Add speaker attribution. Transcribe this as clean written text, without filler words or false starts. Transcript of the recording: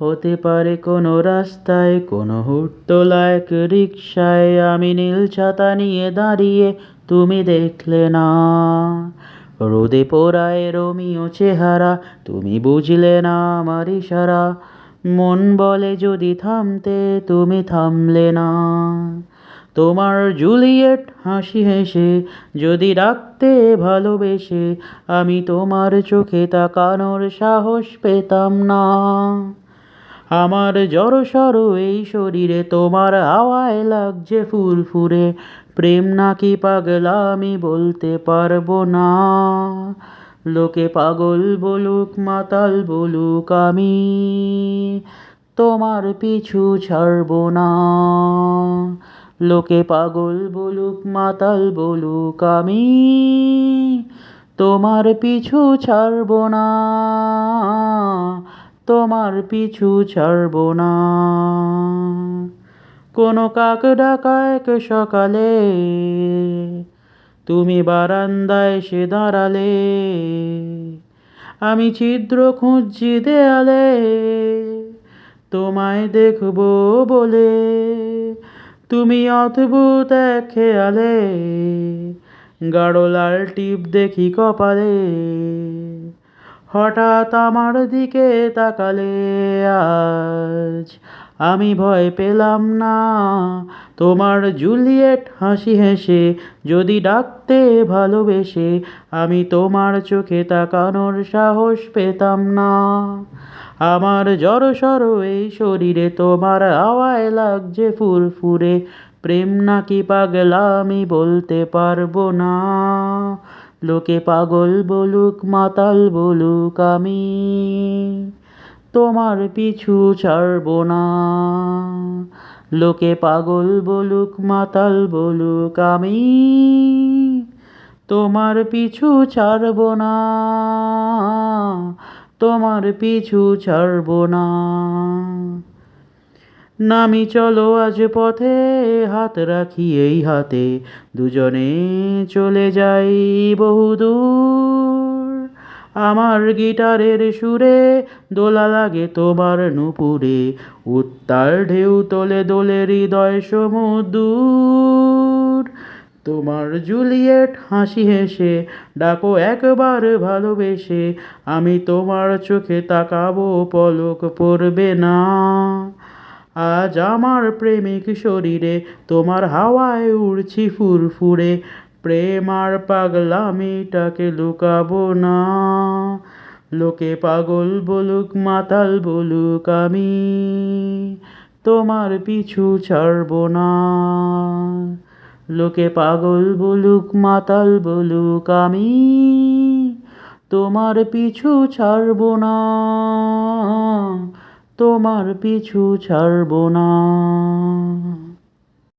Speaker 1: হতে পারে কোনো রাস্তায়, কোনো হুট্টোলা এক রিকশায় আমি নীল ছাতা নিয়ে দাঁড়িয়ে, তুমি দেখলে না। রোদে পোড়ায় রোমিও চেহারা, তুমি বুঝলে না আমার ইশারা। মন বলে যদি থামতে, তুমি থামলে না। তোমার জুলিয়েট হাসি হেসে যদি ডাকতে ভালোবেসে, আমি তোমার চোখে তাকানোর সাহস পেতাম না। আমার জড়সড় এই শরীরে তোমার হাওয়ায় লাগছে ফুরফুরে, প্রেম নাকি পাগলামি বলতে পারবো না। লোকে পাগল বলুক মাতাল বলুক, আমি তোমার পিছু ছাড়বো না। লোকে পাগল বলুক মাতাল বলুক, আমি তোমার পিছু ছাড়বো না। তোমার পিছু ছাড়বো না। কোনো কাক ডাকা এক সকালে, তুমি বারান্দায় এসে দাঁড়ালে। আমি ছিদ্র খুঁজছি দেয়ালে, তোমায় দেখবো বলে। তুমি অদ্ভুত এক খেয়ালে, গাঢ় লাল টিপ দেখি কপালে। হঠাৎ আমার দিকে তাকালে, আজ আমি ভয় পেলাম না। তোমার জুলিয়েট হাসি হেসে যদি ডাকতে ভালোবেসে, আমি তোমার চোখে তাকানোর সাহস পেতাম না। আমার জড়সড় এই শরীরে তোমার হাওয়ায় লাগছে ফুরফুরে, প্রেম নাকি পাগলামি বলতে পারবো না। লোকে পাগল বলুক মাতাল বলুক, আমি তোমার পিছু ছাড়বো না। লোকে পাগল বলুক মাতাল বলুক, আমি তোমার পিছু ছাড়বো না। তোমার পিছু ছাড়বো না। নামি চলো আজ পথে, হাত রাখি এই হাতে, দুজনে চলে যাই বহুদূর। আমার গিটারের সুরে দোলা লাগে তোমার নুপুরে, উত্তাল ঢেউ তোলে দোলে হৃদয় সমুদ্র। তোমার জুলিয়েট হাসি হেসে ডাকো একবার ভালোবেসে, আমি তোমার চোখে তাকাবো পলক পড়বে না। আজ আমার প্রেমিক শরীরে তোমার হাওয়ায় উড়ছি ফুরফুরে, প্রেম আর পাগলামিটাকে লুকাবো না। লোকে পাগল বলুক মাতাল বলুক, আমি তোমার পিছু ছাড়বো না। লোকে পাগল বলুক মাতাল বলুক, আমি তোমার পিছু ছাড়বো না। তোমার পিছু ছাড়বো না।